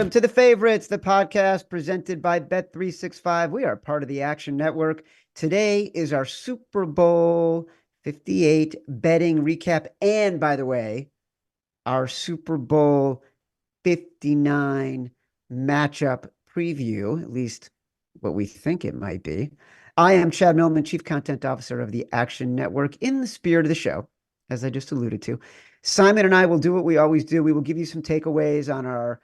Welcome to The Favorites, the podcast presented by Bet365. We are part of the Action Network. Today is our Super Bowl 58 betting recap. And by the way, our Super Bowl 59 matchup preview, at least what we think it might be. I am Chad Millman, Chief Content Officer of the Action Network. In the spirit of the show, as I just alluded to, Simon and I will do what we always do. We will give you some takeaways on our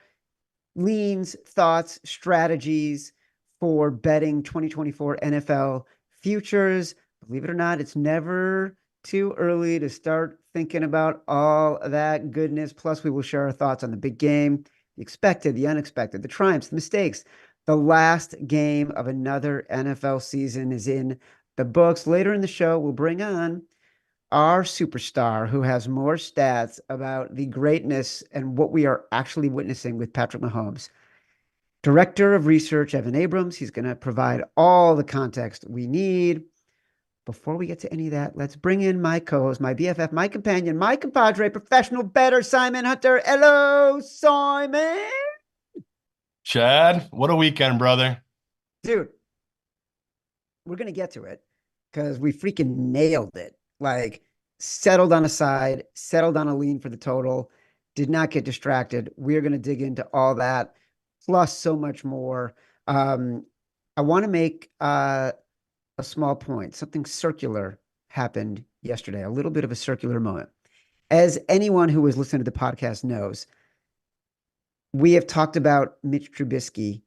leans, thoughts, strategies for betting 2024 NFL futures. Believe it or not, it's never too early to start thinking about all of that goodness. Plus, we will share our thoughts on the big game, the expected, the unexpected, the triumphs, the mistakes. The last game of another NFL season is in the books. Later in the show, we'll bring on our superstar who has more stats about the greatness and what we are actually witnessing with Patrick Mahomes. Director of Research, Evan Abrams. He's going to provide all the context we need. Before we get to any of that, let's bring in my co-host, my BFF, my companion, my compadre, professional bettor, Simon Hunter. Hello, Simon. Chad, what a weekend, brother. Dude, we're going to get to it because we freaking nailed it. Like, settled on a side, settled on a lean for the total, did not get distracted. We're going to dig into all that, plus so much more. I want to make a small point. Something circular happened yesterday, a little bit of a circular moment. As anyone who was listening to the podcast knows, we have talked about Mitch Trubisky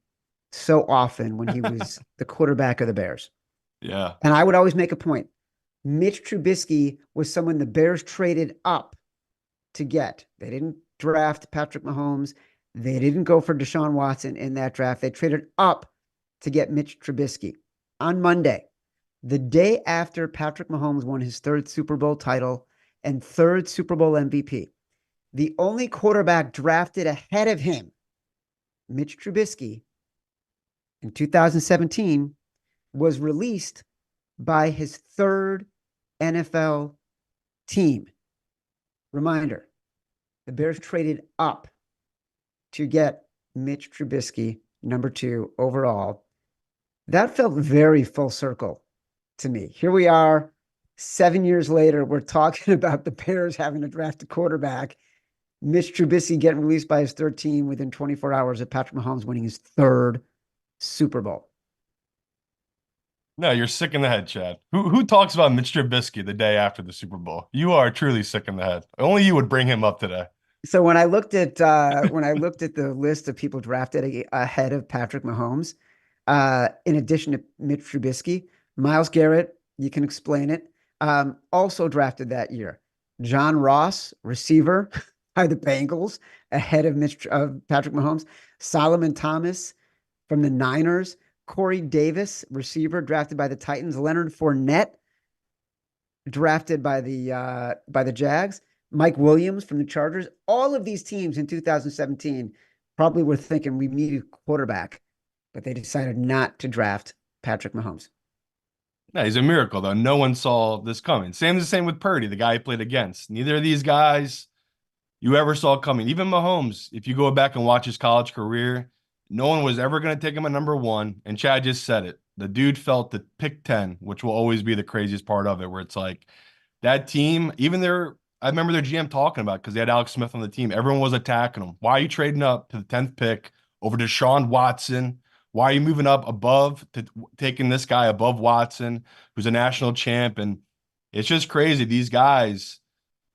so often when he was the quarterback of the Bears. Yeah. And I would always make a point. Mitch Trubisky was someone the Bears traded up to get. They didn't draft Patrick Mahomes. They didn't go for Deshaun Watson in that draft. They traded up to get Mitch Trubisky. On Monday, the day after Patrick Mahomes won his third Super Bowl title and third Super Bowl MVP, the only quarterback drafted ahead of him, Mitch Trubisky, in 2017, was released by his third NFL team. Reminder, the Bears traded up to get Mitch Trubisky, number 2 overall. That felt very full circle to me. Here we are, 7 years later, we're talking about the Bears having to draft a quarterback, Mitch Trubisky getting released by his third team within 24 hours of Patrick Mahomes winning his third Super Bowl. No, you're sick in the head, Chad. Who talks about Mitch Trubisky the day after the Super Bowl? You are truly sick in the head. Only you would bring him up today. So when I looked at the list of people drafted ahead of Patrick Mahomes, in addition to Mitch Trubisky, Myles Garrett, you can explain it, also drafted that year. John Ross, receiver by the Bengals, ahead of Patrick Mahomes. Solomon Thomas from the Niners. Corey Davis, receiver, drafted by the Titans. Leonard Fournette, drafted by the Jags. Mike Williams from the Chargers. All of these teams in 2017 probably were thinking we needed a quarterback, but they decided not to draft Patrick Mahomes. No, he's a miracle, though. No one saw this coming. Same with Purdy, the guy he played against. Neither of these guys you ever saw coming. Even Mahomes, if you go back and watch his college career, no one was ever going to take him at number 1. And Chad just said it. The dude felt the pick 10, which will always be the craziest part of it, where it's like that team, I remember their GM talking about it because they had Alex Smith on the team. Everyone was attacking him. Why are you trading up to the 10th pick over Deshaun Watson? Why are you moving up above to taking this guy above Watson, who's a national champ? And it's just crazy. These guys,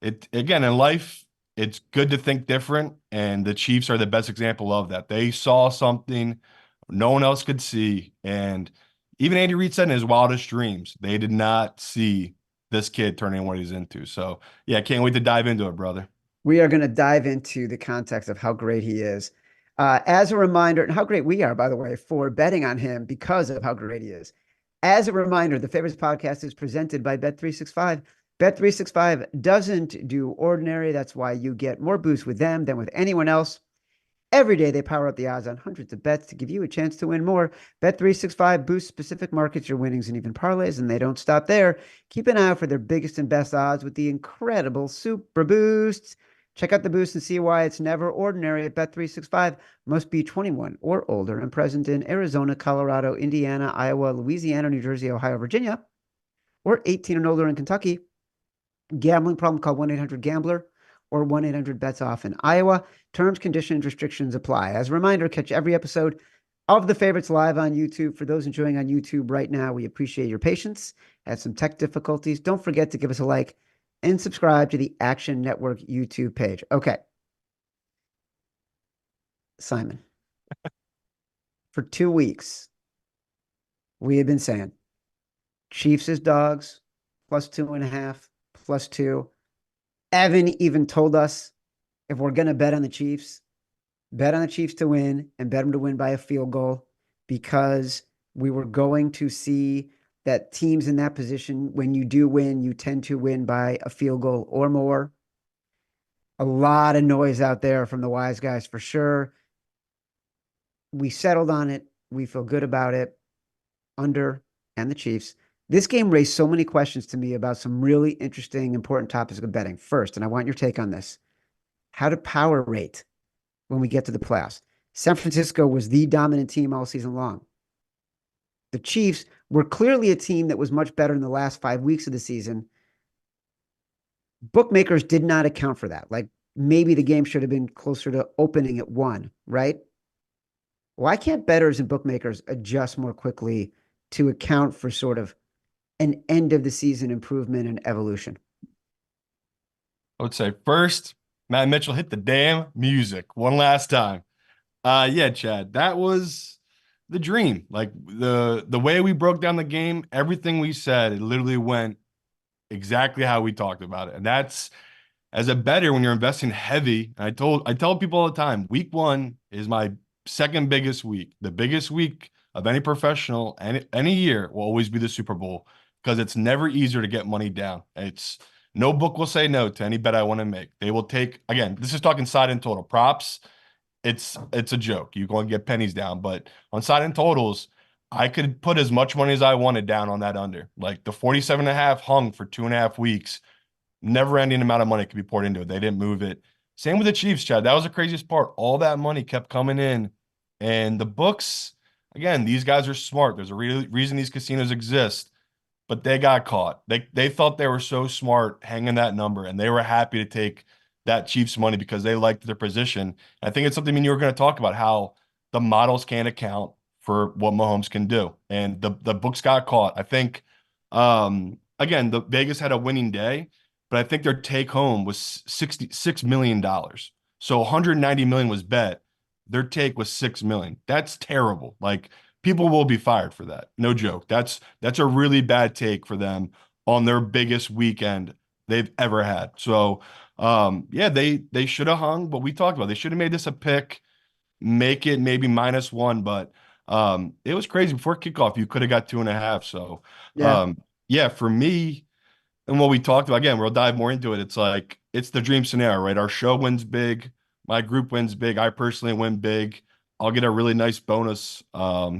again, in life, it's good to think different, and the Chiefs are the best example of that. They saw something no one else could see, and even Andy Reid said in his wildest dreams, they did not see this kid turning what he's into. So, yeah, can't wait to dive into it, brother. We are going to dive into the context of how great he is. As a reminder, and how great we are, by the way, for betting on him because of how great he is. As a reminder, the Favorites podcast is presented by Bet365. Bet365 doesn't do ordinary. That's why you get more boosts with them than with anyone else. Every day, they power up the odds on hundreds of bets to give you a chance to win more. Bet365 boosts specific markets, your winnings, and even parlays, and they don't stop there. Keep an eye out for their biggest and best odds with the incredible Super Boosts. Check out the boost and see why it's never ordinary at Bet365. Must be 21 or older and present in Arizona, Colorado, Indiana, Iowa, Louisiana, New Jersey, Ohio, Virginia, or 18 and older in Kentucky. Gambling problem, call 1-800-GAMBLER or 1-800-BETS-OFF in Iowa. Terms, conditions, restrictions apply. As a reminder, catch every episode of The Favorites live on YouTube. For those enjoying on YouTube right now, we appreciate your patience. Had some tech difficulties. Don't forget to give us a like and subscribe to the Action Network YouTube page. Okay. Simon, for 2 weeks, we have been saying Chiefs as dogs, +2.5, +2. Evan even told us if we're going to bet on the Chiefs, bet on the Chiefs to win and bet them to win by a field goal, because we were going to see that teams in that position, when you do win, you tend to win by a field goal or more. A lot of noise out there from the wise guys for sure. We settled on it. We feel good about it. Under and the Chiefs. This game raised so many questions to me about some really interesting, important topics of betting. First, and I want your take on this, how to power rate when we get to the playoffs. San Francisco was the dominant team all season long. The Chiefs were clearly a team that was much better in the last 5 weeks of the season. Bookmakers did not account for that. Like, maybe the game should have been closer to opening at 1, right? Why can't bettors and bookmakers adjust more quickly to account for sort of an end of the season improvement and evolution? I would say first, Matt Mitchell hit the damn music one last time. Yeah, Chad, that was the dream. Like the way we broke down the game, everything we said, it literally went exactly how we talked about it. And that's, as a bettor, when you're investing heavy, I tell people all the time, week 1 is my second biggest week. The biggest week of any professional, any year, will always be the Super Bowl, because it's never easier to get money down. It's no book will say no to any bet I want to make. They will take, again, this is talking side and total props. It's a joke. You're going to get pennies down, but on side and totals, I could put as much money as I wanted down on that under. Like the 47.5 hung for 2.5 weeks. Never ending amount of money could be poured into it. They didn't move it. Same with the Chiefs, Chad. That was the craziest part. All that money kept coming in. And the books, again, these guys are smart. There's a reason these casinos exist, but they got caught. They thought they were so smart hanging that number, and they were happy to take that Chiefs money because they liked their position. I think it's something you were going to talk about, how the models can't account for what Mahomes can do. And the books got caught. I think, again, the Vegas had a winning day, but I think their take home was $66 million. So 190 million was bet. Their take was 6 million. That's terrible. Like, people will be fired for that. No joke. That's a really bad take for them on their biggest weekend they've ever had. So yeah, they should have hung, but we talked about, they should have made this a pick, make it maybe -1, but it was crazy. Before kickoff, you could have got 2.5. So Yeah. yeah, for me, and what we talked about, again, we'll dive more into it. It's like, it's the dream scenario, right? Our show wins big, my group wins big, I personally win big. I'll get a really nice bonus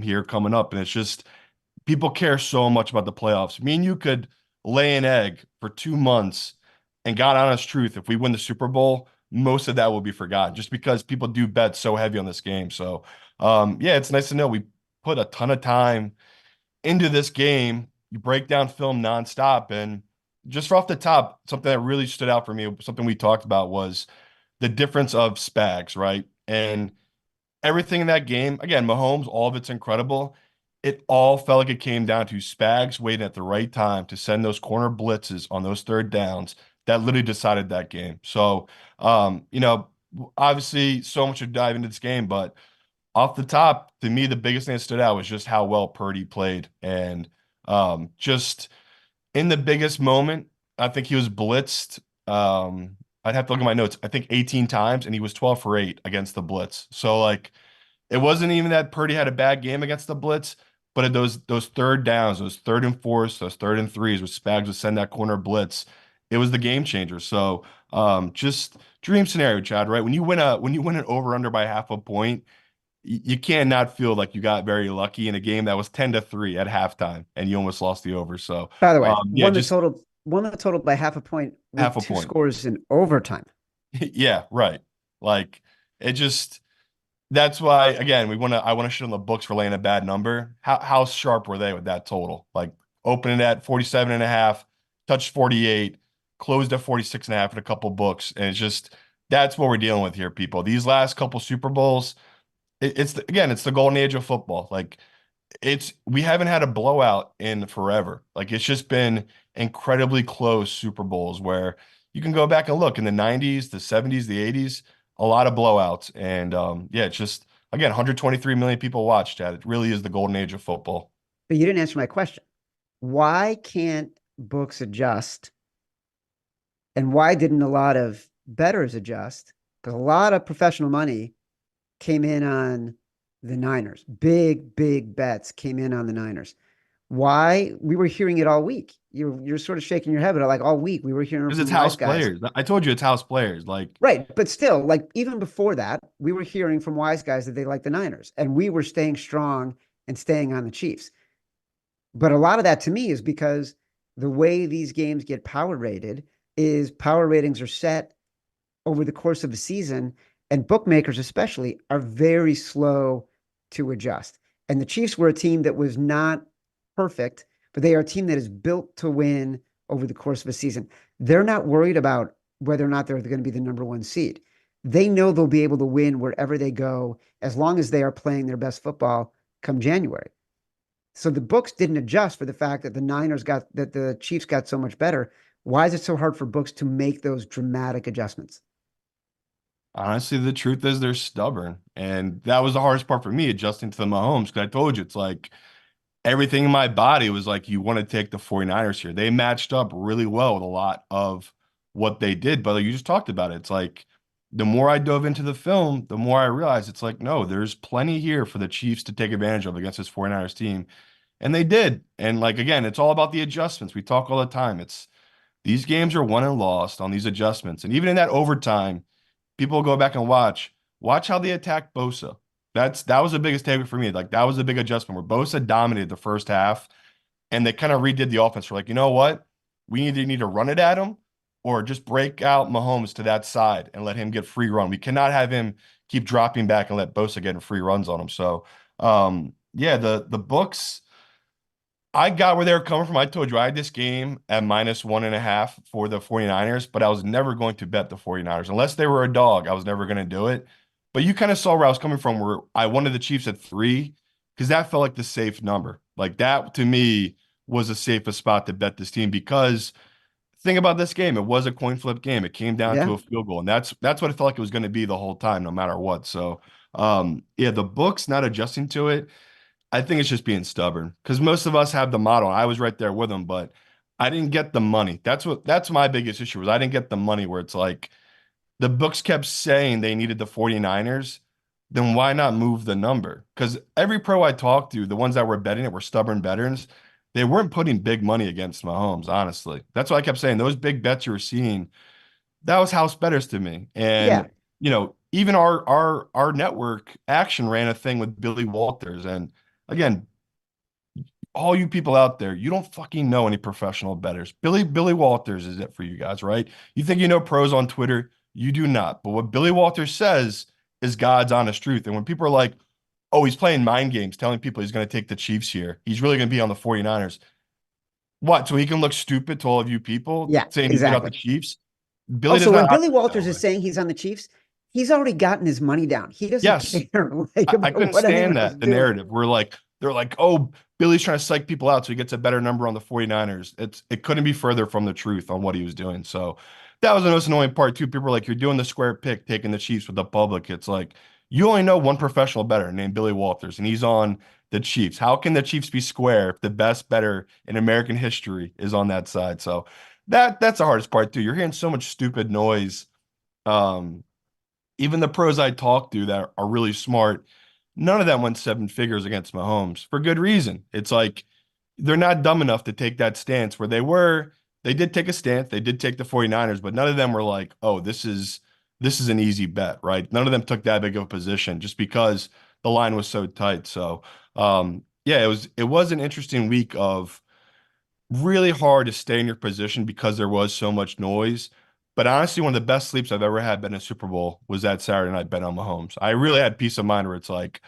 here coming up. And it's just, people care so much about the playoffs. Me and you could lay an egg for 2 months, and God honest truth, if we win the Super Bowl, most of that will be forgotten, just because people do bet so heavy on this game. So yeah, it's nice to know we put a ton of time into this game. You break down film nonstop. And just off the top, something that really stood out for me, something we talked about, was the difference of Spags, right? And everything in that game, again, Mahomes, all of it's incredible. It all felt like it came down to Spags waiting at the right time to send those corner blitzes on those third downs that literally decided that game. So, obviously, so much to dive into this game, but off the top, to me, the biggest thing that stood out was just how well Purdy played. And just in the biggest moment, I think he was blitzed. I'd have to look at my notes. I think 18 times, and he was 12 for 8 against the blitz. So, like, it wasn't even that Purdy had a bad game against the blitz, but at those third downs, those 3rd and 4s, those 3rd and 3s, where Spags would send that corner blitz, it was the game changer. So, just dream scenario, Chad. Right? When you win an over under by half a point, you can't not feel like you got very lucky in a game that was 10-3 at halftime, and you almost lost the over. So, By the way, yeah, won the just total by half a point half with a two point. scores in overtime. Yeah, right. Like it just that's why again I want to shit on the books for laying a bad number. How sharp were they with that total? Like opening at 47 and a half, touched 48, closed at 46 and a half in a couple books. And it's just that's what we're dealing with here, people. These last couple Super Bowls, again, it's the golden age of football. Like we haven't had a blowout in forever. Like it's just been incredibly close Super Bowls where you can go back and look in the 90s, the 70s, the 80s, a lot of blowouts. And yeah, it's just again, 123 million people watched that. It really is the golden age of football. But you didn't answer my question. Why can't books adjust? And why didn't a lot of bettors adjust? Because a lot of professional money came in on the Niners. Big, big bets came in on the Niners. Why? We were hearing it all week. You're sort of shaking your head, but like all week we were hearing Because it's from house wise guys. players. I told you it's house players. Like Right. But still, like even before that, we were hearing from wise guys that they like the Niners. And we were staying strong and staying on the Chiefs. But a lot of that to me is because the way these games get power rated is power ratings are set over the course of a season, and bookmakers especially are very slow to adjust. And the Chiefs were a team that was not perfect, but they are a team that is built to win over the course of a season. They're not worried about whether or not they're going to be the number one seed. They know they'll be able to win wherever they go as long as they are playing their best football come January. So the books didn't adjust for the fact that the Chiefs got so much better. Why is it so hard for books to make those dramatic adjustments? honestly, the truth is they're stubborn. And that was the hardest part for me, adjusting to the Mahomes. Because I told you, it's like everything in my body was like, you want to take the 49ers here. They matched up really well with a lot of what they did. But like you just talked about it. It's like the more I dove into the film, the more I realized it's like, no, there's plenty here for the Chiefs to take advantage of against this 49ers team. And they did. And like, again, it's all about the adjustments. We talk all the time. It's these games are won and lost on these adjustments. And even in that overtime, people go back and watch how they attacked Bosa. That was the biggest takeaway for me. Like that was a big adjustment where Bosa dominated the first half, and they kind of redid the offense. We're like, you know what? We either need to run it at him or just break out Mahomes to that side and let him get free run. We cannot have him keep dropping back and let Bosa get free runs on him. So, yeah, the books. I got where they were coming from. I told you I had this game at -1.5 for the 49ers, but I was never going to bet the 49ers. Unless they were a dog, I was never going to do it. But you kind of saw where I was coming from, where I wanted the Chiefs at 3, because that felt like the safe number. Like that to me was the safest spot to bet this team because think about this game. It was a coin flip game. It came down to Yeah. a field goal, and that's what it felt like it was going to be the whole time, no matter what. So yeah, the book's not adjusting to it. I think it's just being stubborn because most of us have the model. I was right there with them, but I didn't get the money. That's my biggest issue was I didn't get the money where it's like the books kept saying they needed the 49ers, then why not move the number? Because every pro I talked to, the ones that were betting it were stubborn veterans. They weren't putting big money against Mahomes, honestly. That's why I kept saying those big bets you were seeing, that was house bettors to me. Yeah. And even our network Action ran a thing with Billy Walters. And again, all you people out there, you don't fucking know any professional bettors. Billy Walters is it for you guys, right? You think you know pros on Twitter, you do not. But what Billy Walters says is God's honest truth. And when people are like, "Oh, he's playing mind games, telling people he's going to take the Chiefs here. He's really going to be on the 49ers." What? So he can look stupid to all of you people Yeah, saying he's going to have the exactly. Chiefs? Billy does Also, not when Billy operate that Walters is way. saying he's on the Chiefs, he's already gotten his money down. He doesn't Yes. care like I about couldn't what anyone stand else is that, the doing. narrative. They're like, oh, Billy's trying to psych people out so he gets a better number on the 49ers. It couldn't be further from the truth on what he was doing. So that was the most annoying part too. People were like, you're doing the square pick, taking the Chiefs with the public. It's like you only know one professional bettor named Billy Walters, and he's on the Chiefs. How can the Chiefs be square if the best bettor in American history is on that side? So that's the hardest part too. You're hearing so much stupid noise. Um, Even the pros I talked to that are really smart, none of them went 7 figures against Mahomes for good reason. It's like they're not dumb enough to take that stance where they did take a stance, they did take the 49ers, but none of them were like, oh, this is an easy bet, right? None of them took that big of a position just because the line was so tight. So yeah, it was an interesting week of really hard to stay in your position because there was so much noise. But honestly, one of the best sleeps I've ever had betting a Super Bowl was that Saturday night bet on Mahomes. I really had peace of mind where it's like,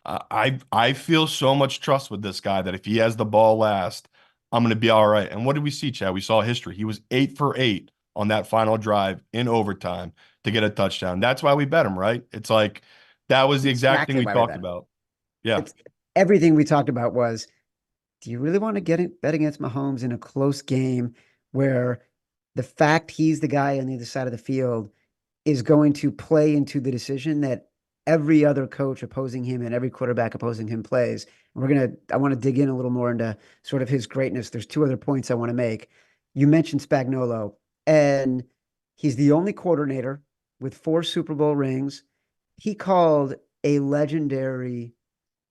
I feel so much trust with this guy that if he has the ball last, I'm going to be all right. And what did we see, Chad? We saw history. He was 8 for 8 on that final drive in overtime to get a touchdown. That's why we bet him, right? It's like that was the exact thing Exactly we why we talked bet him. about. Yeah. It's everything we talked about was, do you really want to bet against Mahomes in a close game where the fact he's the guy on the other side of the field is going to play into the decision that every other coach opposing him and every quarterback opposing him plays? I want to dig in a little more into sort of his greatness. There's two other points I want to make. You mentioned Spagnuolo, and he's the only coordinator with 4 Super Bowl rings. He called a legendary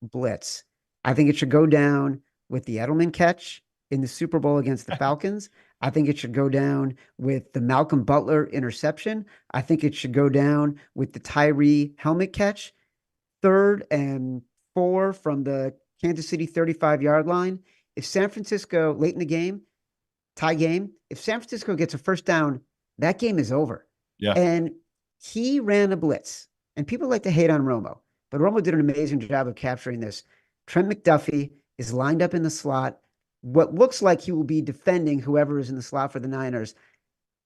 blitz. I think it should go down with the Edelman catch in the Super Bowl against the Falcons. I think it should go down with the Malcolm Butler interception. I think it should go down with the Tyree helmet catch. 3rd and 4 from the Kansas City 35-yard line. If San Francisco, late in the game, tie game, if San Francisco gets a first down, that game is over. Yeah. And he ran a blitz. And people like to hate on Romo, but Romo did an amazing job of capturing this. Trent McDuffie is lined up in the slot. What looks like he will be defending whoever is in the slot for the Niners.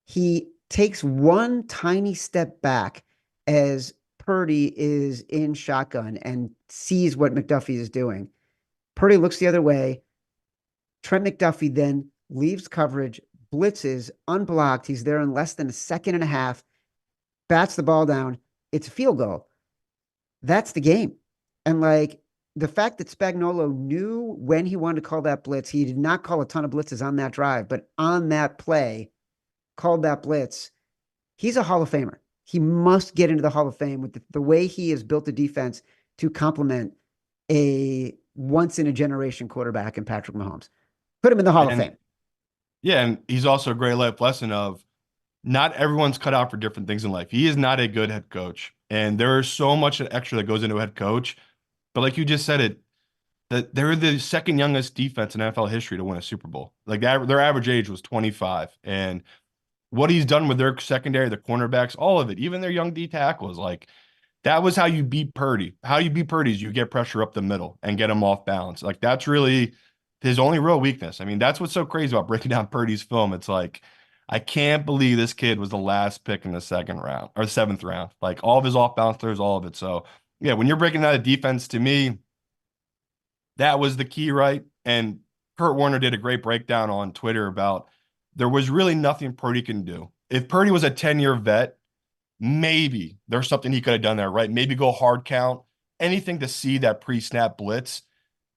He takes one tiny step back as Purdy is in shotgun and sees what McDuffie is doing. Purdy looks the other way. Trent McDuffie then leaves coverage, blitzes, unblocked. He's there in less than a second and a half, bats the ball down. It's a field goal. That's the game. And like the fact that Spagnuolo knew when he wanted to call that blitz, he did not call a ton of blitzes on that drive, but on that play, called that blitz. He's a Hall of Famer. He must get into the Hall of Fame with the way he has built the defense to complement a once in a generation quarterback in Patrick Mahomes. Put him in the Hall of And Fame. yeah, and he's also a great life lesson of not everyone's cut out for different things in life. He is not a good head coach. And there is so much extra that goes into a head coach. But like you just said it, that they're the second youngest defense in NFL history to win a Super Bowl. Like their average age was 25. And what he's done with their secondary, the cornerbacks, all of it, even their young D tackles, like that was how you beat Purdy. How you beat Purdy is you get pressure up the middle and get him off balance. Like that's really his only real weakness. I mean, that's what's so crazy about breaking down Purdy's film. It's like, I can't believe this kid was the last pick in the second round or 7th round. Like all of his off balance throws, all of it. So yeah, when you're breaking down a defense, to me, that was the key, right? And Kurt Warner did a great breakdown on Twitter about there was really nothing Purdy can do. If Purdy was a 10-year vet, maybe there's something he could have done there, right? Maybe go hard count, anything to see that pre-snap blitz.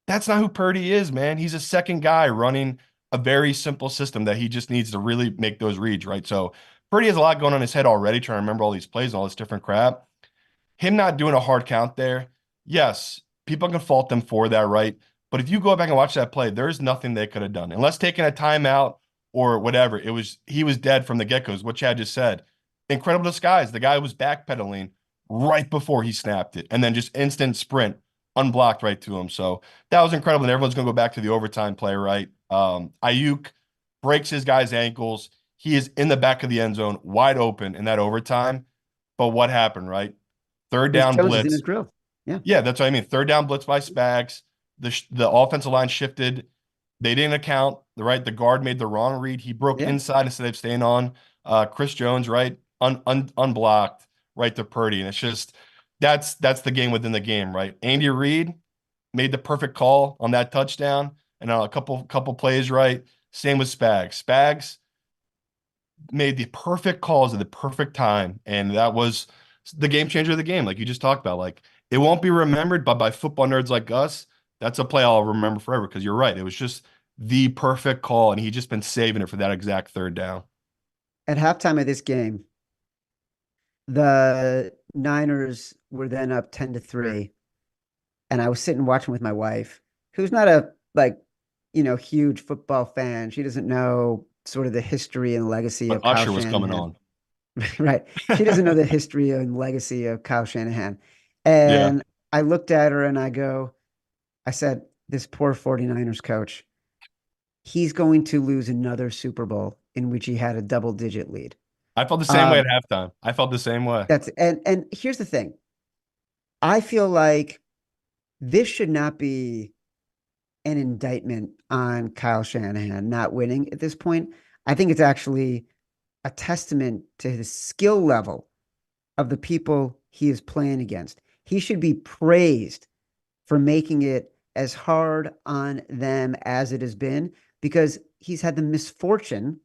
That's not who Purdy is, man. He's a second guy running a very simple system that he just needs to really make those reads, right? So Purdy has a lot going on in his head already, trying to remember all these plays and all this different crap. Him not doing a hard count there, yes, people can fault them for that, right? But if you go back and watch that play, there's nothing they could have done. Unless taking a timeout or whatever, he was dead from the get-go, is what Chad just said. Incredible disguise. The guy was backpedaling right before he snapped it, and then just instant sprint, unblocked right to him. So that was incredible. And everyone's gonna go back to the overtime play, right? Ayuk breaks his guy's ankles. He is in the back of the end zone, wide open in that overtime. But what happened, right? Third Chris down Jones is in his blitz. grill. Yeah. Yeah, that's what I mean. Third down blitz by Spags. The offensive line shifted. They didn't account. The guard made the wrong read. He broke Yeah. inside instead of staying on. Chris Jones, right, unblocked, right to Purdy, and it's just that's the game within the game, right? Andy Reid made the perfect call on that touchdown, and a couple plays, right. Same with Spags. Spags made the perfect calls at the perfect time, and that was the game changer of the game, like you just talked about. Like it won't be remembered, but by football nerds like us, that's a play I'll remember forever because you're right. It was just the perfect call, and he just been saving it for that exact third down. At halftime of this game, the Niners were then up 10-3. And I was sitting watching with my wife, who's not a huge football fan. She doesn't know sort of the history and legacy But of Kyle Usher was coming Shanahan. on. Right. She doesn't know the history and legacy of Kyle Shanahan. Yeah. And I looked at her and I said, this poor 49ers coach, he's going to lose another Super Bowl in which he had a double digit lead. I felt the same way at Um, halftime. I felt the same way. and here's the thing. I feel like this should not be an indictment on Kyle Shanahan not winning at this point. I think it's actually a testament to the skill level of the people he is playing against. He should be praised for making it as hard on them as it has been because he's had the misfortune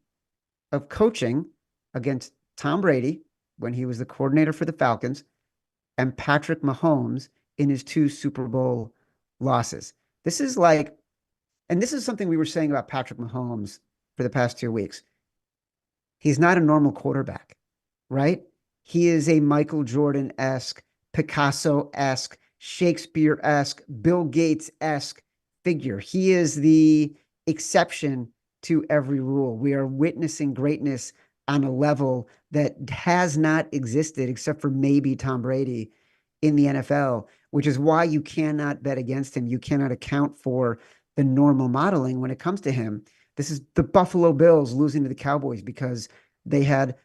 of coaching against Tom Brady when he was the coordinator for the Falcons and Patrick Mahomes in his two Super Bowl losses. This is like, and this is something we were saying about Patrick Mahomes for the past 2 weeks. He's not a normal quarterback, right? He is a Michael Jordan esque, Picasso esque, Shakespeare esque, Bill Gates esque figure. He is the exception to every rule. We are witnessing greatness on a level that has not existed except for maybe Tom Brady in the NFL, which is why you cannot bet against him. You cannot account for the normal modeling when it comes to him. This is the Buffalo Bills losing to the Cowboys because they had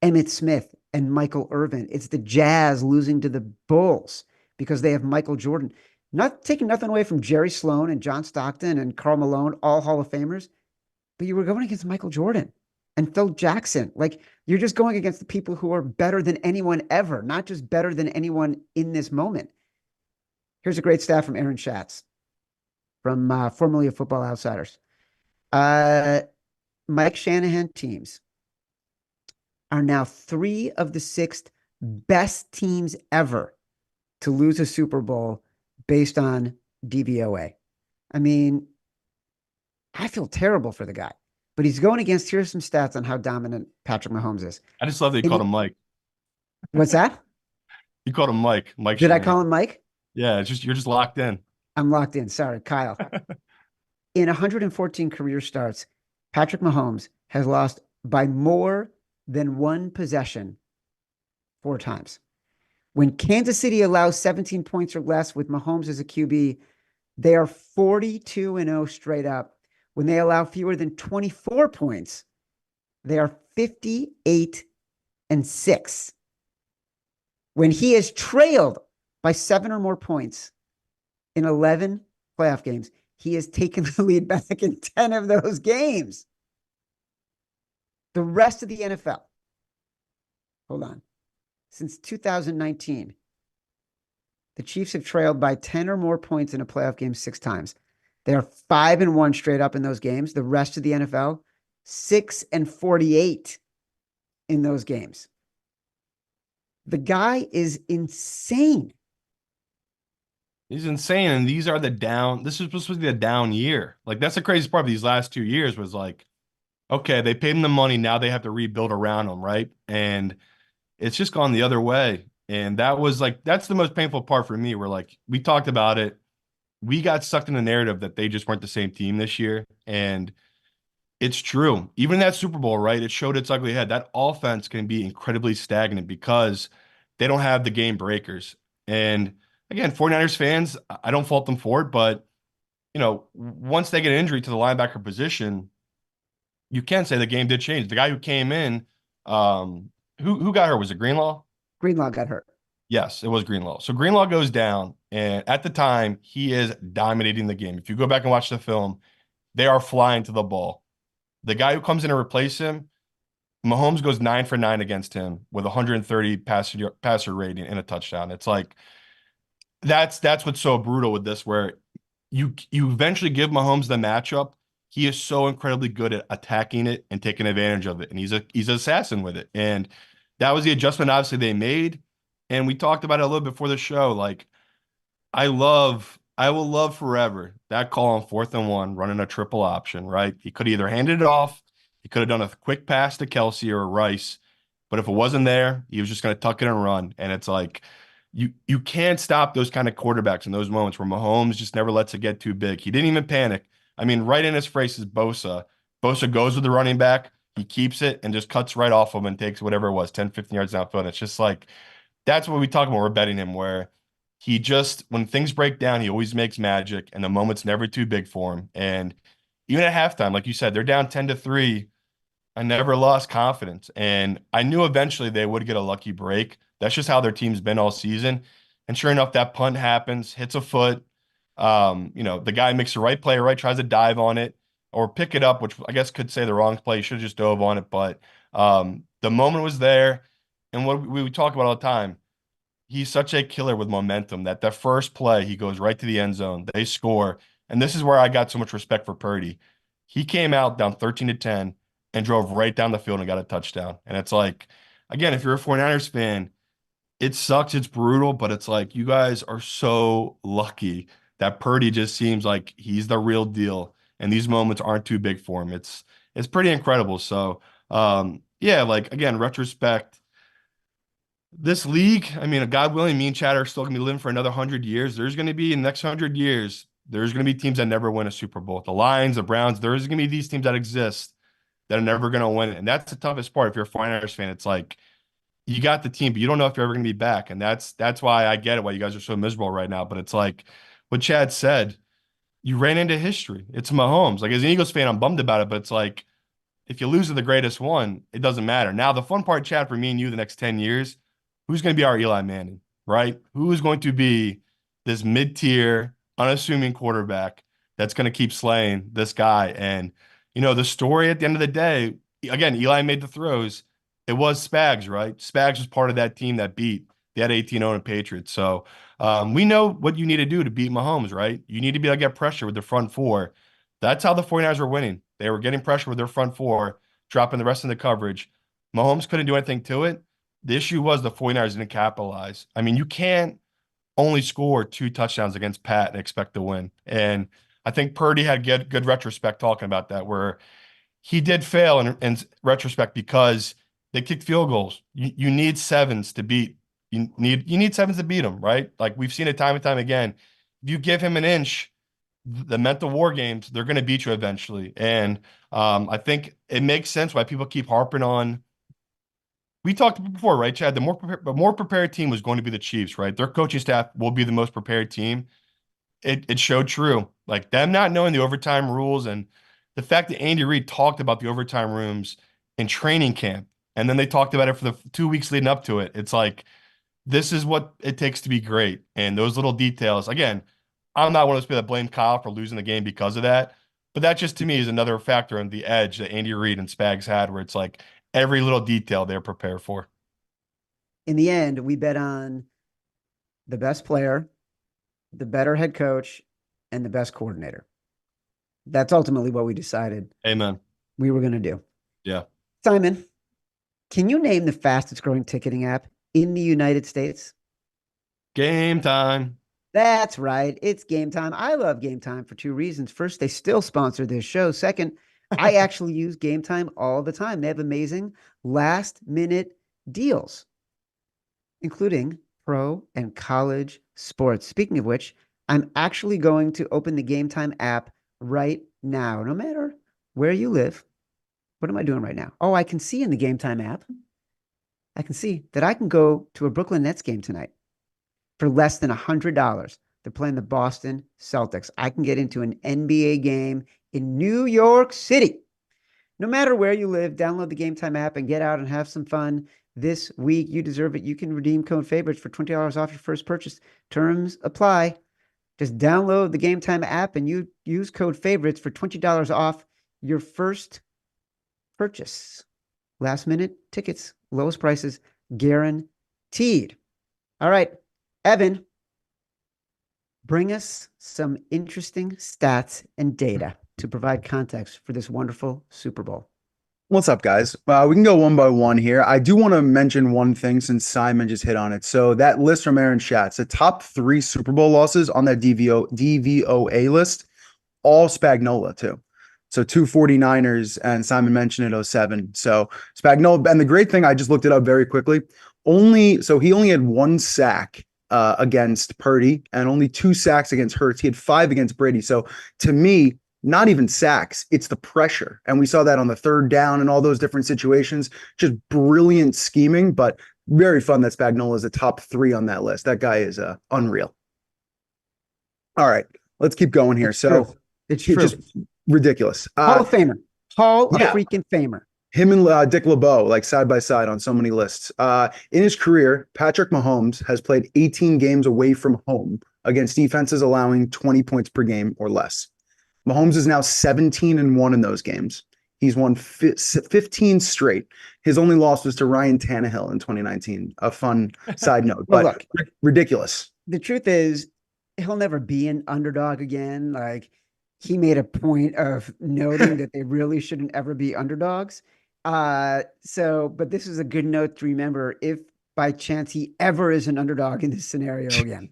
Emmitt Smith and Michael Irvin. It's the Jazz losing to the Bulls because they have Michael Jordan. Not taking nothing away from Jerry Sloan and John Stockton and Karl Malone, all Hall of Famers, but you were going against Michael Jordan and Phil Jackson. Like you're just going against the people who are better than anyone ever, not just better than anyone in this moment. Here's a great stat from Aaron Schatz from formerly of Football Outsiders. Uh, Mike Shanahan teams are now three of the six best teams ever to lose a Super Bowl based on DVOA. I mean, I feel terrible for the guy, but he's going against, here's some stats on how dominant Patrick Mahomes is. I just love that you In called the, him Mike. what's that? You called him Mike. Mike Did I Shanahan. call him Mike? Yeah, it's just you're just locked in. I'm locked in. Sorry, Kyle. In 114 career starts, Patrick Mahomes has lost by more than one possession 4 times. When Kansas City allows 17 points or less with Mahomes as a QB, they are 42-0 straight up. When they allow fewer than 24 points, they are 58-6. When he is trailed by 7 or more points in 11 playoff games, he has taken the lead back in 10 of those games. The rest of the NFL, hold on, since 2019, the Chiefs have trailed by 10 or more points in a playoff game 6 times. They are 5-1 straight up in those games. The rest of the NFL, 6-48 in those games. The guy is insane. He's insane. And these are this is supposed to be the down year. Like that's the craziest part of these last 2 years was like, okay, they paid him the money. Now they have to rebuild around him, right? And it's just gone the other way. And that was like, that's the most painful part for me. Where like, we talked about it. We got sucked in the narrative that they just weren't the same team this year. And it's true. Even in that Super Bowl, right? It showed its ugly head. That offense can be incredibly stagnant because they don't have the game breakers. And again, 49ers fans, I don't fault them for it, but once they get an injury to the linebacker position, you can say the game did change. The guy who came in, who got hurt? Was it Greenlaw? Greenlaw got hurt. Yes, it was Greenlaw. So Greenlaw goes down, and at the time, he is dominating the game. If you go back and watch the film, they are flying to the ball. The guy who comes in to replace him, Mahomes goes 9 for 9 against him with 130 passer rating and a touchdown. It's like that's what's so brutal with this, where you eventually give Mahomes the matchup. He is so incredibly good at attacking it and taking advantage of it, and he's an assassin with it. And that was the adjustment obviously they made. And we talked about it a little bit before the show. Like I will love forever that call on 4th and 1, running a triple option, right? He could either handed it off, he could have done a quick pass to Kelsey or Rice, but if it wasn't there, he was just going to tuck it and run. And it's like you can't stop those kind of quarterbacks in those moments where Mahomes just never lets it get too big. He didn't even panic. I mean, right in his face is Bosa. Bosa goes with the running back, he keeps it and just cuts right off him and takes whatever it was, 10, 15 yards downfield. It's just like that's what we talk about. We're betting him where he just, when things break down, he always makes magic and the moment's never too big for him. And even at halftime, like you said, they're down 10-3. I never lost confidence. And I knew eventually they would get a lucky break. That's just how their team's been all season. And sure enough, that punt happens, hits a foot. The guy makes the right play, right, tries to dive on it or pick it up, which I guess could say the wrong play. He should have just dove on it. But the moment was there. And what we talk about all the time, he's such a killer with momentum that the first play, he goes right to the end zone. They score. And this is where I got so much respect for Purdy. He came out down 13-10 and drove right down the field and got a touchdown. And it's like, again, if you're a 49ers fan, it sucks, it's brutal, but it's like you guys are so lucky that Purdy just seems like he's the real deal. And these moments aren't too big for him. It's pretty incredible. So yeah, like again, retrospect. This league, I mean, God willing, me and Chad are still gonna be living for another 100 years. There's gonna be in the next 100 years, there's gonna be teams that never win a Super Bowl. The Lions, the Browns, there's gonna be these teams that exist that are never gonna win it. And that's the toughest part. If you're a 49ers fan, it's like you got the team, but you don't know if you're ever gonna be back. And that's why I get it, why you guys are so miserable right now. But it's like what Chad said, you ran into history. It's Mahomes. Like as an Eagles fan, I'm bummed about it, but it's like if you lose to the greatest one, it doesn't matter. Now, the fun part, Chad, for me and you the next 10 years, who's going to be our Eli Manning, right? Who is going to be this mid-tier, unassuming quarterback that's going to keep slaying this guy? And, the story at the end of the day, again, Eli made the throws. It was Spags, right? Spags was part of that team that beat the 18-0 Patriots. So we know what you need to do to beat Mahomes, right? You need to be able to get pressure with the front four. That's how the 49ers were winning. They were getting pressure with their front four, dropping the rest of the coverage. Mahomes couldn't do anything to it. The issue was the 49ers didn't capitalize. I mean, you can't only score 2 touchdowns against Pat and expect to win. And I think Purdy had good retrospect talking about that, where he did fail in retrospect because they kicked field goals. You need sevens to beat. You need sevens to beat them, right? Like we've seen it time and time again. If you give him an inch, the mental war games, they're going to beat you eventually. And I think it makes sense why people keep harping on. We talked before, right, Chad? The more prepared team was going to be the Chiefs, right? Their coaching staff will be the most prepared team. It showed true. Like them not knowing the overtime rules and the fact that Andy Reid talked about the overtime rooms in training camp, and then they talked about it for the 2 weeks leading up to it. It's like this is what it takes to be great. And those little details, again, I'm not one of those people that blame Kyle for losing the game because of that. But that just to me is another factor in the edge that Andy Reid and Spags had, where it's like every little detail they're prepared for. In the end, we bet on the best player, the better head coach, and the best coordinator. That's ultimately what we decided Amen. we were going to do. Yeah. Simon, can you name the fastest growing ticketing app in the United States? Gametime. That's right. It's Gametime. I love Gametime for 2 reasons. First, they still sponsor this show. Second, I actually use Gametime all the time. They have amazing last minute deals, including pro and college sports. Speaking of which, I'm actually going to open the Gametime app right now. No matter where you live, what am I doing right now? Oh, I can see in the Gametime app, I can see that I can go to a Brooklyn Nets game tonight for less than $100. They're playing the Boston Celtics. I can get into an NBA game in New York City. No matter where you live, download the Gametime app and get out and have some fun this week. You deserve it. You can redeem code favorites for $20 off your first purchase. Terms apply. Just download the Gametime app and you use code favorites for $20 off your first purchase. Last minute tickets, lowest prices guaranteed. All right, Evan, bring us some interesting stats and data to provide context for this wonderful Super Bowl. What's up, guys? We can go one by one here. I do want to mention one thing since Simon just hit on it. So that list from Aaron Schatz, the top 3 Super Bowl losses on that DVOA list, all Spagnuolo too. So 2 49ers, and Simon mentioned it, 07. So Spagnuolo, and the great thing, I just looked it up very quickly. He only had 1 sack against Purdy and only 2 sacks against Hurts. He had 5 against Brady. So to me, not even sacks, it's the pressure. And we saw that on the 3rd down and all those different situations. Just brilliant scheming, but very fun that Spagnuolo is the top 3 on that list. That guy is unreal. All right, let's keep going here. It's true. It's just ridiculous. Hall of Famer. Hall of yeah. freaking Famer. Him and Dick LeBeau, like side by side on so many lists. In his career, Patrick Mahomes has played 18 games away from home against defenses allowing 20 points per game or less. Mahomes is now 17-1 in those games. He's won 15 straight. His only loss was to Ryan Tannehill in 2019. A fun side note, Well, but look, ridiculous. the truth is he'll never be an underdog again. Like, he made a point of noting that they really shouldn't ever be underdogs. But this is a good note to remember if by chance he ever is an underdog in this scenario again.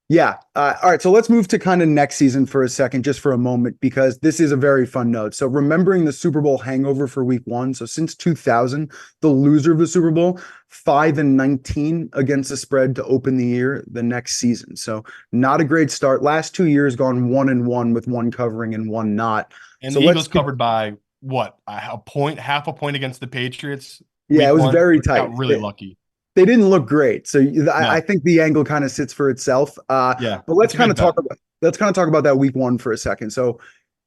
Yeah. All right. So let's move to kind of next season for a second, just for a moment, because this is a very fun note. So remembering the Super Bowl hangover for week one. So since 2000, the loser of the Super Bowl, 5-19 against the spread to open the year the next season. So not a great start. Last 2 years gone 1-1 with one covering and one not. And So the Eagles covered by what? A point, half a point against the Patriots. Yeah, it was one. very tight. Got really lucky. They didn't look great. So No. I think the angle kind of sits for itself. Yeah. But let's kind of talk about that week one for a second. So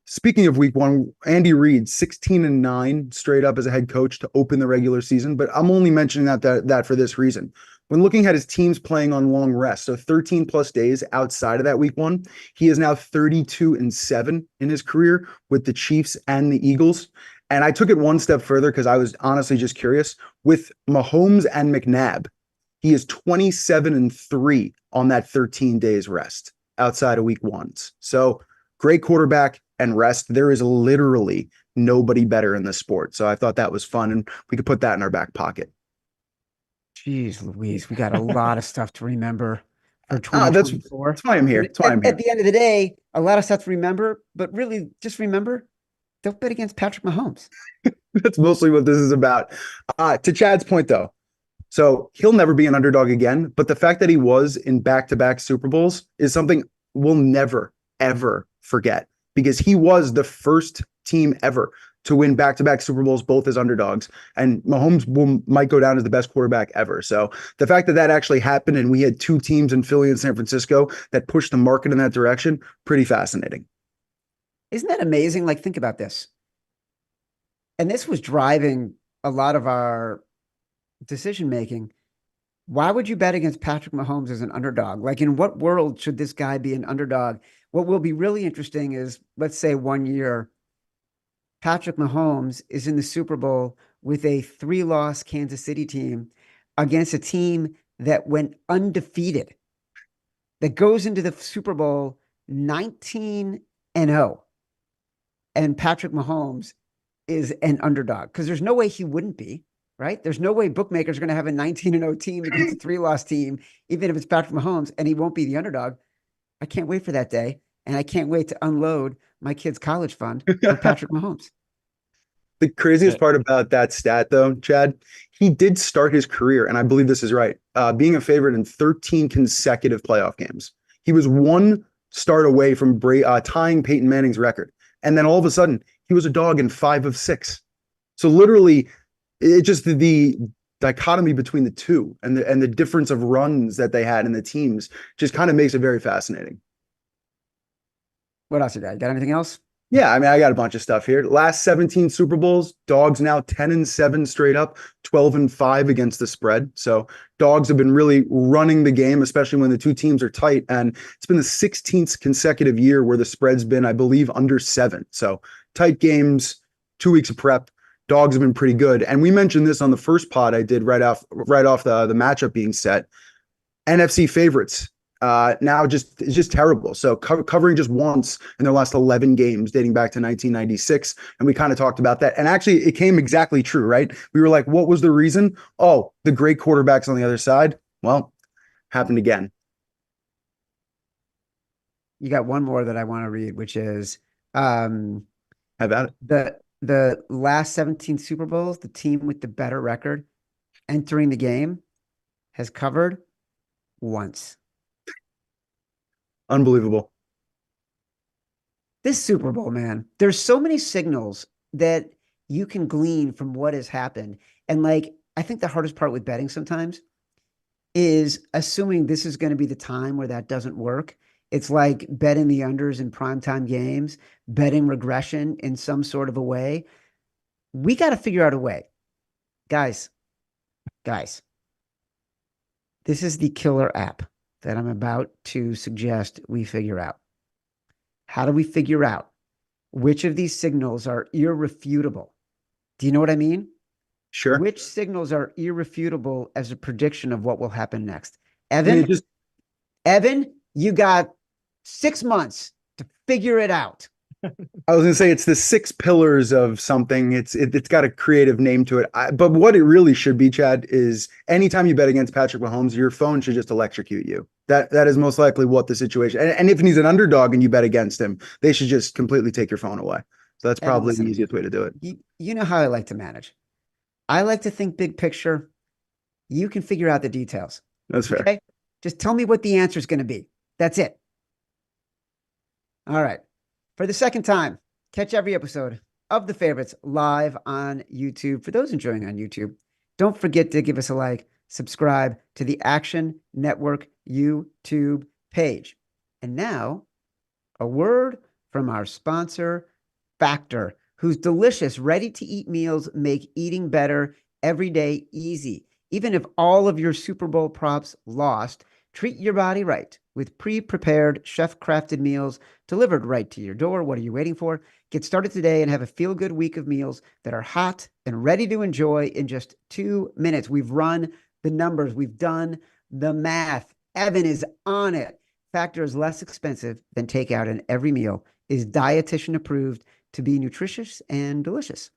speaking of week one, Andy Reid, 16-9 straight up as a head coach to open the regular season. But I'm only mentioning that for this reason. When looking at his teams playing on long rest, so 13 plus days outside of that week one, he is now 32-7 in his career with the Chiefs and the Eagles. And I took it one step further because I was honestly just curious. With Mahomes and McNabb, he is 27-3 on that 13 days rest outside of week ones. So great quarterback and rest. There is literally nobody better in the sport. So I thought that was fun, and we could put that in our back pocket. Jeez Louise, we got a lot of stuff to remember for 2024. That's why I'm here. At the end of the day, a lot of stuff to remember, but really just remember, don't bet against Patrick Mahomes. That's mostly what this is about. To Chad's point, though, so he'll never be an underdog again. But the fact that he was in back-to-back Super Bowls is something we'll never, ever forget, because he was the first team ever to win back-to-back Super Bowls, both as underdogs. And Mahomes might go down as the best quarterback ever. So the fact that that actually happened and we had two teams in Philly and San Francisco that pushed the market in that direction, pretty fascinating. Isn't that amazing? Like, think about this. And this was driving a lot of our decision-making. Why would you bet against Patrick Mahomes as an underdog? Like, in what world should this guy be an underdog? What will be really interesting is, let's say 1 year, Patrick Mahomes is in the Super Bowl with a 3-loss Kansas City team against a team that went undefeated, that goes into the Super Bowl 19-0. And Patrick Mahomes is an underdog, because there's no way he wouldn't be, right? There's no way bookmakers are going to have a 19-0 team against a 3-loss team, even if it's Patrick Mahomes, and he won't be the underdog. I can't wait for that day. And I can't wait to unload my kid's college fund for Patrick Mahomes. The craziest part about that stat, though, Chad, he did start his career, and I believe this is right, being a favorite in 13 consecutive playoff games. He was one start away from tying Peyton Manning's record. And then all of a sudden, he was a dog in 5 of 6. So literally, it just the dichotomy between the two and the difference of runs that they had in the teams just kind of makes it very fascinating. What else you got? Got anything else? Yeah, I mean, I got a bunch of stuff here. Last 17 Super Bowls, dogs now 10-7 straight up, 12-5 against the spread. So dogs have been really running the game, especially when the two teams are tight. And it's been the 16th consecutive year where the spread's been, I believe, under 7. So tight games, 2 weeks of prep. Dogs have been pretty good. And we mentioned this on the first pod I did right off the matchup being set. NFC favorites. Now it's just terrible. So covering just once in their last 11 games dating back to 1996. And we kind of talked about that. And actually it came exactly true, right? We were like, what was the reason? Oh, the great quarterbacks on the other side. Well, happened again. You got one more that I want to read, which is How about it? The last 17 Super Bowls, the team with the better record entering the game has covered once. Unbelievable. This Super Bowl, man, there's so many signals that you can glean from what has happened. And like, I think the hardest part with betting sometimes is assuming this is going to be the time where that doesn't work. It's like betting the unders in primetime games, betting regression in some sort of a way. We got to figure out a way. Guys, this is the killer app that I'm about to suggest we figure out. How do we figure out which of these signals are irrefutable? Do you know what I mean? Sure. Which signals are irrefutable as a prediction of what will happen next? I mean, Evan, you got 6 months to figure it out. I was gonna say it's the 6 pillars of something. It's got a creative name to it. But what it really should be, Chad, is anytime you bet against Patrick Mahomes, your phone should just electrocute you. That is most likely what the situation. And if he's an underdog and you bet against him, they should just completely take your phone away. So that's Evan, probably listen, the easiest way to do it. you know how I like to manage. I like to think big picture. You can figure out the details. That's fair. Okay? Just tell me what the answer is going to be. That's it. All right. For the second time, catch every episode of The Favorites live on YouTube. For those enjoying on YouTube, don't forget to give us a like, subscribe to the Action Network YouTube page. And now, a word from our sponsor, Factor, whose delicious, ready-to-eat meals make eating better every day easy. Even if all of your Super Bowl props lost, treat your body right with pre-prepared, chef-crafted meals delivered right to your door. What are you waiting for? Get started today and have a feel-good week of meals that are hot and ready to enjoy in just 2 minutes. We've run the numbers. We've done the math. Evan is on it. Factor is less expensive than takeout, and every meal is dietitian approved to be nutritious and delicious.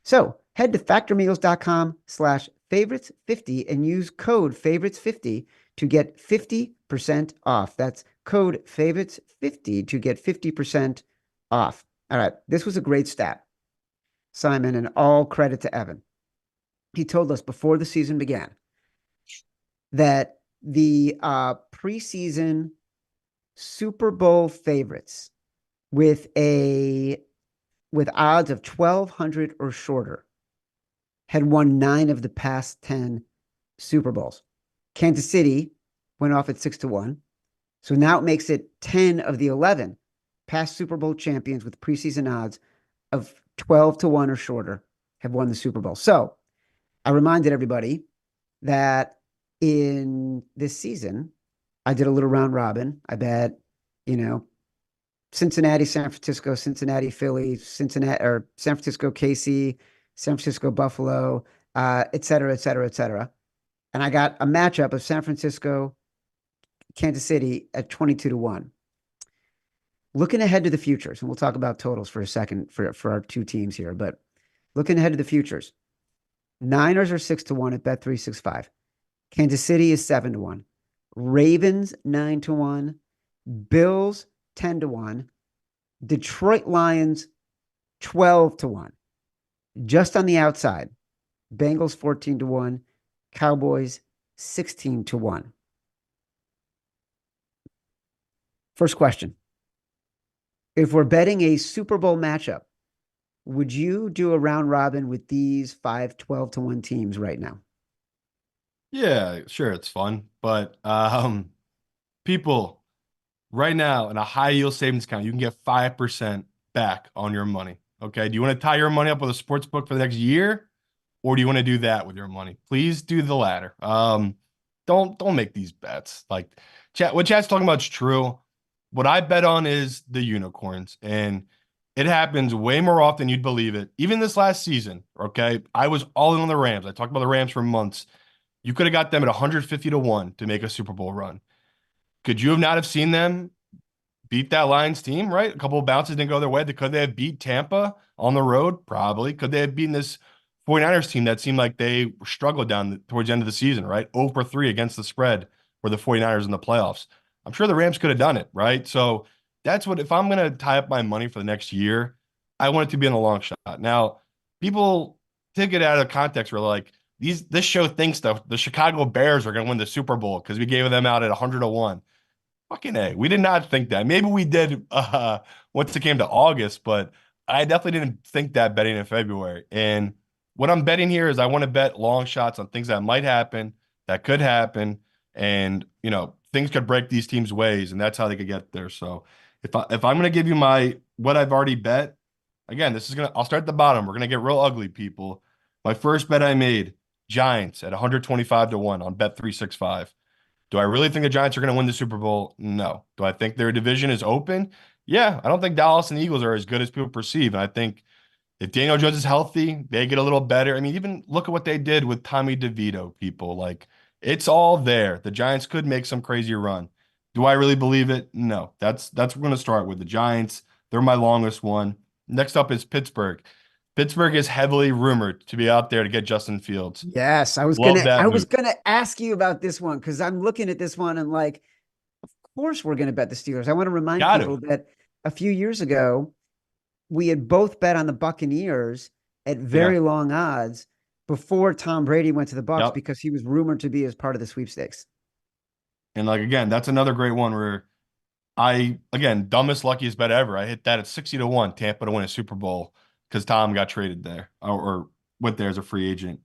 So head to factormeals.com/favorites50 and use code favorites50 to get 50% off. That's code favorites50 to get 50% off. All right. This was a great stat, Simon, and all credit to Evan. He told us before the season began that the preseason Super Bowl favorites with odds of 1,200 or shorter had won 9 of the past 10 Super Bowls. Kansas City went off at 6-1. So now it makes it 10 of the 11 past Super Bowl champions with preseason odds of 12-1 or shorter have won the Super Bowl. So I reminded everybody that in this season, I did a little round robin. I bet, Cincinnati, San Francisco, Cincinnati, Philly, Cincinnati, or San Francisco, KC, San Francisco, Buffalo, et cetera, et cetera, et cetera. And I got a matchup of San Francisco, Kansas City at 22-1. Looking ahead to the futures, and we'll talk about totals for a second for our two teams here, but looking ahead to the futures, Niners are 6-1 at Bet365. Kansas City is 7-1. Ravens 9-1. Bills 10-1. Detroit Lions 12-1. Just on the outside, Bengals 14-1. Cowboys 16-1. First question. If we're betting a Super Bowl matchup, would you do a round robin with these 5 12-1 teams right now? Yeah, sure, it's fun. But people, right now in a high yield savings account, you can get 5% back on your money. Okay. Do you want to tie your money up with a sports book for the next year? Or do you want to do that with your money? Please do the latter. Don't make these bets. Like what Chad's talking about is true. What I bet on is the unicorns, and it happens way more often than you'd believe it. Even this last season, okay, I was all in on the Rams. I talked about the Rams for months. You could have got them at 150-1 to make a Super Bowl run. Could you have not have seen them beat that Lions team, right? A couple of bounces didn't go their way. Could they have beat Tampa on the road? Probably. Could they have beaten this 49ers team that seemed like they struggled towards the end of the season, right? 0-3 against the spread for the 49ers in the playoffs. I'm sure the Rams could have done it, right? So that's what, if I'm going to tie up my money for the next year, I want it to be in a long shot. Now, people take it out of context where like, this show thinks the Chicago Bears are going to win the Super Bowl because we gave them out at 100-1. Fucking A. We did not think that. Maybe we did once it came to August, but I definitely didn't think that betting in February. And what I'm betting here is I want to bet long shots on things that might happen, that could happen, and things could break these teams' ways, and that's how they could get there. So if I'm going to give you what I've already bet, again, I'll start at the bottom. We're gonna get real ugly, people. My first bet I made, Giants at 125 to 1 on Bet 365. Do I really think the Giants are going to win the Super Bowl? No. Do I think their division is open? Yeah. I don't think Dallas and the Eagles are as good as people perceive. And I think if Daniel Jones is healthy, they get a little better. I mean, even look at what they did with Tommy DeVito, people. Like, it's all there. The Giants could make some crazy run. Do I really believe it? No. That's what we're going to start with. The Giants, they're my longest one. Next up is Pittsburgh. Pittsburgh is heavily rumored to be out there to get Justin Fields. Yes, Love that I was move. gonna ask you about this one because I'm looking at this one and like, of course we're gonna bet the Steelers. I want to remind Got to. people that a few years ago we had both bet on the Buccaneers at Yeah. very long odds before Tom Brady went to the Bucks Yep. because he was rumored to be as part of the sweepstakes. And like again, that's another great one where again, dumbest luckiest bet ever. I hit that at 60 to 1, Tampa to win a Super Bowl because Tom got traded there or went there as a free agent.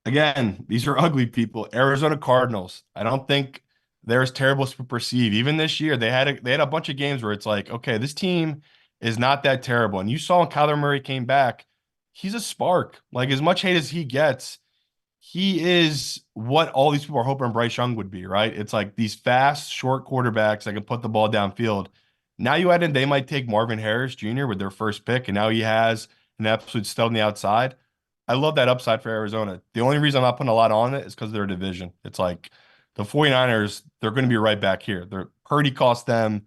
Again, these are ugly, people. Arizona Cardinals. I don't think they're as terrible as people perceive. Even this year, they had a bunch of games where it's like, okay, this team is not that terrible. And you saw when Kyler Murray came back, he's a spark. Like as much hate as he gets, he is what all these people are hoping Bryce Young would be, right? It's like these fast, short quarterbacks that can put the ball downfield. Now you add in they might take Marvin Harris Jr. with their first pick, and now he has an absolute stud on the outside. I love that upside for Arizona. The only reason I'm not putting a lot on it is because of their division. It's like the 49ers, they're going to be right back here. Purdy cost them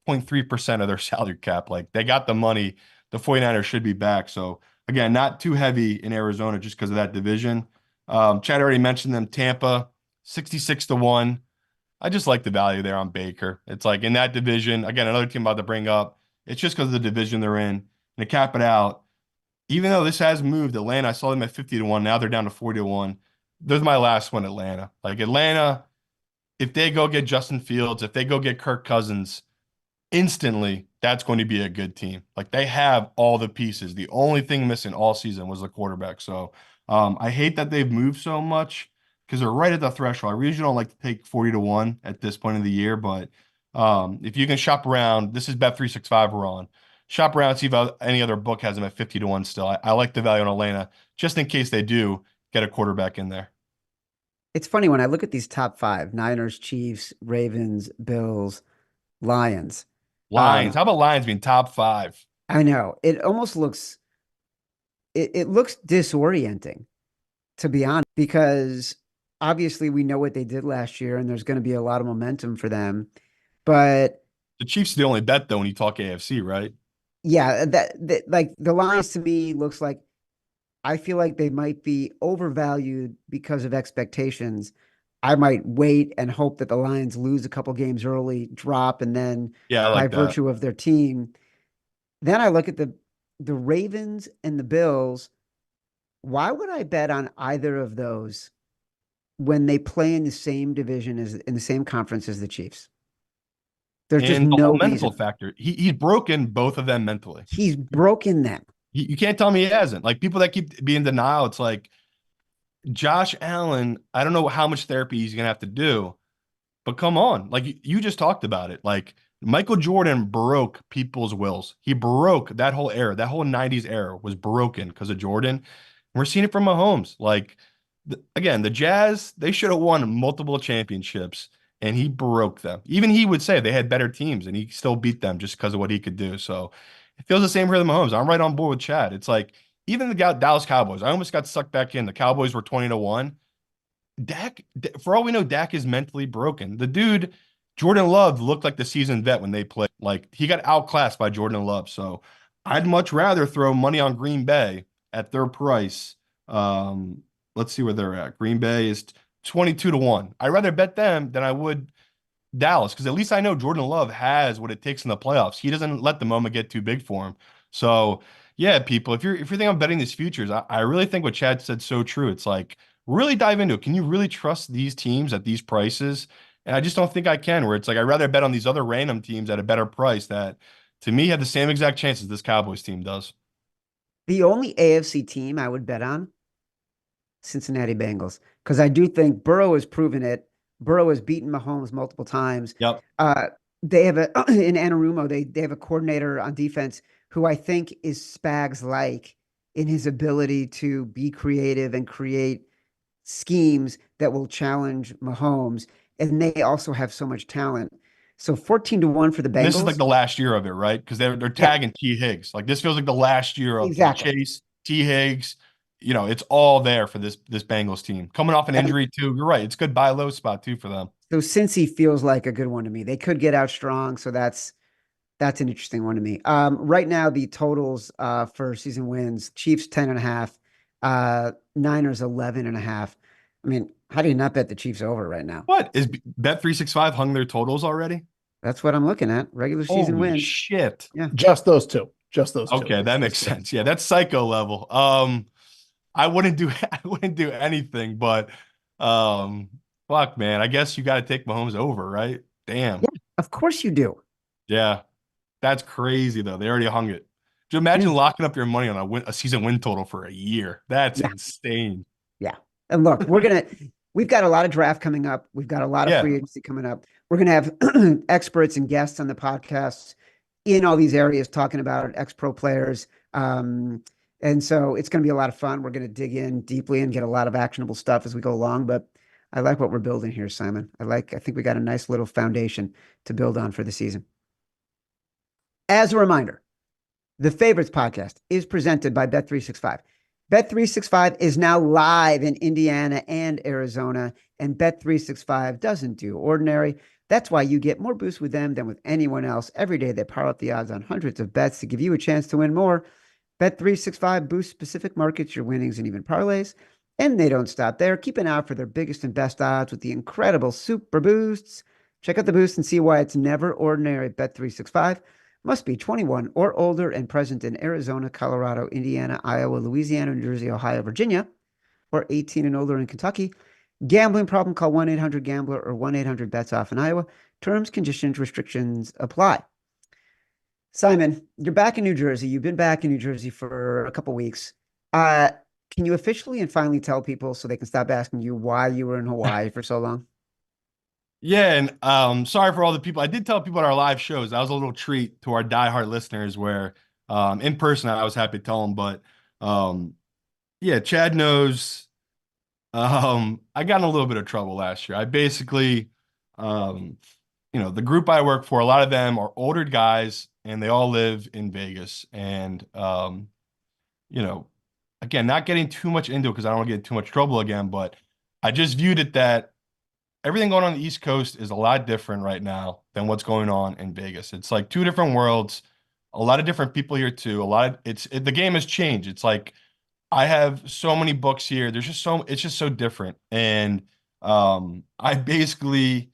0.3% of their salary cap. Like they got the money. The 49ers should be back. So again, not too heavy in Arizona just because of that division. Chad already mentioned them. Tampa, 66 to 1. I just like the value there on Baker. It's like in that division, again, another team I'm about to bring up. It's just because of the division they're in. And to cap it out, even though this has moved, Atlanta, I saw them at 50 to 1. Now they're down to 40 to 1. There's my last one, Atlanta. Like Atlanta, if they go get Justin Fields, if they go get Kirk Cousins, instantly that's going to be a good team. Like they have all the pieces. The only thing missing all season was the quarterback. So I hate that they've moved so much because they're right at the threshold. I usually don't like to take 40 to 1 at this point of the year, but if you can shop around, this is Bet 365 we're on. Shop around, see if any other book has them at 50 to 1 still. I like the value on Atlanta just in case they do get a quarterback in there. It's funny when I look at these top five: Niners, Chiefs, Ravens, Bills, Lions. Lions. How about Lions being top 5? I know it almost looks it looks disorienting, to be honest, because obviously we know what they did last year and there's going to be a lot of momentum for them. But The Chiefs are the only bet though when you talk AFC, right? yeah, that like the Lions to me looks like I feel like they might be overvalued because of expectations. I might wait and hope that the Lions lose a couple games early, drop, and then Yeah, I by like that. virtue of their team. Then I look at the Ravens and the Bills. Why would I bet on either of those when they play in the same division as in the same conference as the Chiefs? There's just And the whole no mental reason. factor. He's broken both of them mentally. He's broken them. You can't tell me he hasn't. Like people that keep being in denial, it's like Josh Allen, I don't know how much therapy he's gonna have to do, but come on. Like you just talked about it. Like Michael Jordan broke people's wills. He broke that whole era. That whole 90s era was broken because of Jordan. We're seeing it from Mahomes. Like again, the Jazz, they should have won multiple championships and he broke them. Even he would say they had better teams and he still beat them just because of what he could do. So it feels the same for the Mahomes. I'm right on board with Chad. It's like even the Dallas Cowboys, I almost got sucked back in. The Cowboys were 20 to 1. For all we know, Dak is mentally broken. The dude, Jordan Love, looked like the seasoned vet when they played. Like he got outclassed by Jordan Love. So I'd much rather throw money on Green Bay at their price. Let's see where they're at. Green Bay is 22 to 1. I'd rather bet them than I would Dallas because at least I know Jordan Love has what it takes in the playoffs. He doesn't let the moment get too big for him. So yeah, people, if you're thinking of betting these futures, I really think what Chad said so true. It's like really dive into it. Can you really trust these teams at these prices? And I just don't think I can. Where it's like I'd rather bet on these other random teams at a better price that to me have the same exact chances this Cowboys team does. The only AFC team I would bet on, Cincinnati Bengals, because I do think Burrow has proven it. Burrow has beaten Mahomes multiple times. Yep. They have a in Anarumo, they have a coordinator on defense who I think is Spags-like in his ability to be creative and create schemes that will challenge Mahomes. And they also have so much talent. So 14-1 for the And this is like Bengals. the last year of it, right? Because they're Yeah, tagging T. Higgs. Like this feels like the last year of like exactly. Chase, T. Higgs. You know, it's all there for this Bengals team. Coming off an And injury too. You're right. It's good buy low spot too for them. so Cincy feels like a good one to me. They could get out strong, so that's an interesting one to me. Right now, the totals for season wins: Chiefs 10.5, Niners 11.5. I mean, how do you not bet the Chiefs over right now? What is Bet365 hung their totals already? That's what I'm looking at. Regular season Holy wins. shit. Yeah. Just those two. Just those two. Okay, that makes sense. Yeah, that's psycho level. I wouldn't do I wouldn't do anything, but um fuck man, I guess you got to take Mahomes over, right? Damn. Yeah, of course you do. Yeah. That's crazy though. They already hung it. Do you Yeah. imagine locking up your money on a season win total for a year? That's Yeah. insane. Yeah. And look, we've got a lot of draft coming up. We've got a lot of Yeah. free agency coming up. We're going to have experts and guests on the podcast in all these areas talking about ex-pro players. And so it's going to be a lot of fun. We're going to dig in deeply and get a lot of actionable stuff as we go along. But I like what we're building here, Simon. I think we got a nice little foundation to build on for the season. As a reminder, the Favorites podcast is presented by Bet365. Bet365 is now live in Indiana and Arizona, and Bet365 doesn't do ordinary. That's why you get more boosts with them than with anyone else. Every day they power up the odds on hundreds of bets to give you a chance to win more. Bet365 boosts specific markets, your winnings, and even parlays. And they don't stop there. Keep an eye out for their biggest and best odds with the incredible Super Boosts. Check out the boost and see why it's never ordinary. Bet365 must be 21 or older and present in Arizona, Colorado, Indiana, Iowa, Louisiana, New Jersey, Ohio, Virginia, or 18 and older in Kentucky. Gambling problem? Call 1-800-GAMBLER or 1-800-BETS-OFF in Iowa. Terms, conditions, restrictions apply. Simon, you're back in New Jersey. You've been back in New Jersey for a couple weeks. Can you officially and finally tell people so they can stop asking you why you were in Hawaii for so long? Yeah, and sorry for all the people. I did tell people at our live shows. That was a little treat to our diehard listeners where in person I was happy to tell them, but yeah, Chad knows I got in a little bit of trouble last year. I basically the group I work for, a lot of them are older guys and they all live in Vegas. And again, not getting too much into it because I don't want to get in too much trouble again, but I just viewed it that everything going on the East Coast is a lot different right now than what's going on in Vegas. It's like two different worlds, a lot of different people here too. The game has changed. It's like I have so many books here. It's just so different. And I basically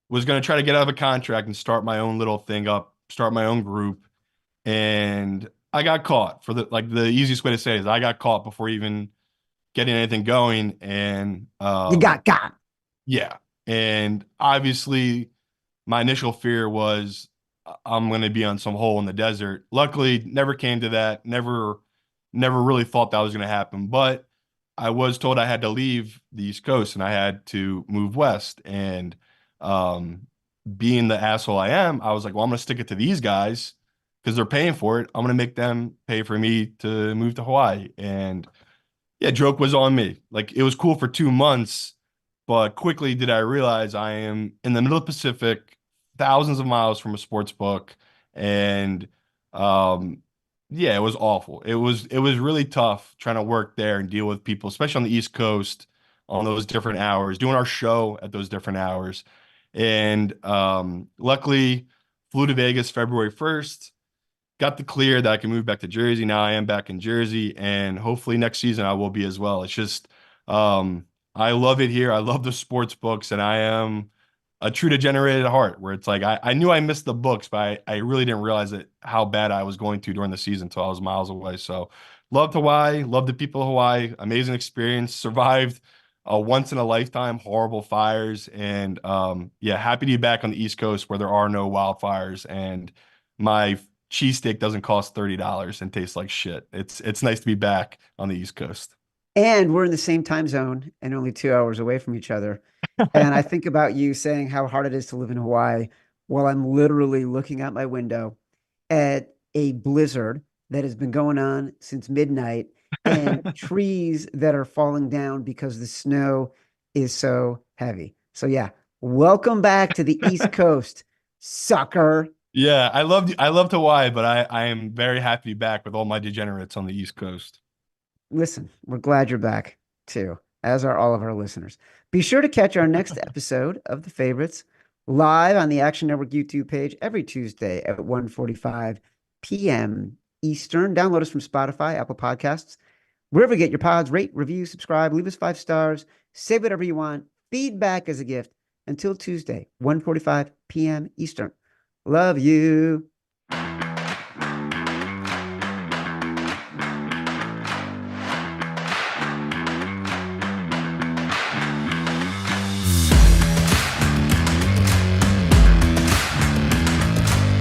was going to try to get out of a contract and start my own little thing up, start my own group. And I got caught the easiest way to say it is I got caught before even getting anything going. And You got. yeah. And obviously my initial fear was I'm going to be on some hole in the desert. Luckily, never came to that. Never really thought that was going to happen. But I was told I had to leave the East Coast and I had to move west. And being the asshole I am, I was like, well, I'm going to stick it to these guys because they're paying for it. I'm going to make them pay for me to move to Hawaii. And yeah, joke was on me. Like it was cool for 2 months, but quickly did I realize I am in the middle of the Pacific, thousands of miles from a sports book. And yeah, it was awful. It was really tough trying to work there and deal with people, especially on the East Coast on those different hours, doing our show at those different hours. And luckily flew to Vegas February 1st, got the clear that I can move back to Jersey. Now I am back in Jersey, and hopefully next season I will be as well. It's just I love it here. I love the sports books, and I am a true degenerate at heart, where it's like I knew I missed the books, but I really didn't realize how bad I was going to during the season until I was miles away. So loved Hawaii, loved the people of Hawaii, amazing experience, survived a once in a lifetime horrible fires, and yeah, happy to be back on the East Coast where there are no wildfires and my cheesesteak doesn't cost $30 and tastes like shit. It's nice to be back on the East Coast. And we're in the same time zone and only 2 hours away from each other. And I think about you saying how hard it is to live in Hawaii while I'm literally looking out my window at a blizzard that has been going on since midnight and trees that are falling down because the snow is so heavy. So yeah, welcome back to the East Coast, sucker. Yeah, I love Hawaii, but I am very happy to be back with all my degenerates on the East Coast. Listen, we're glad you're back too, as are all of our listeners. Be sure to catch our next episode of The Favorites live on the Action Network YouTube page every Tuesday at 1:45 p.m. Eastern. Download us from Spotify, Apple Podcasts, wherever you get your pods. Rate, review, subscribe, leave us 5 stars, say whatever you want. Feedback is a gift. Until Tuesday, 1:45 p.m. Eastern. Love you.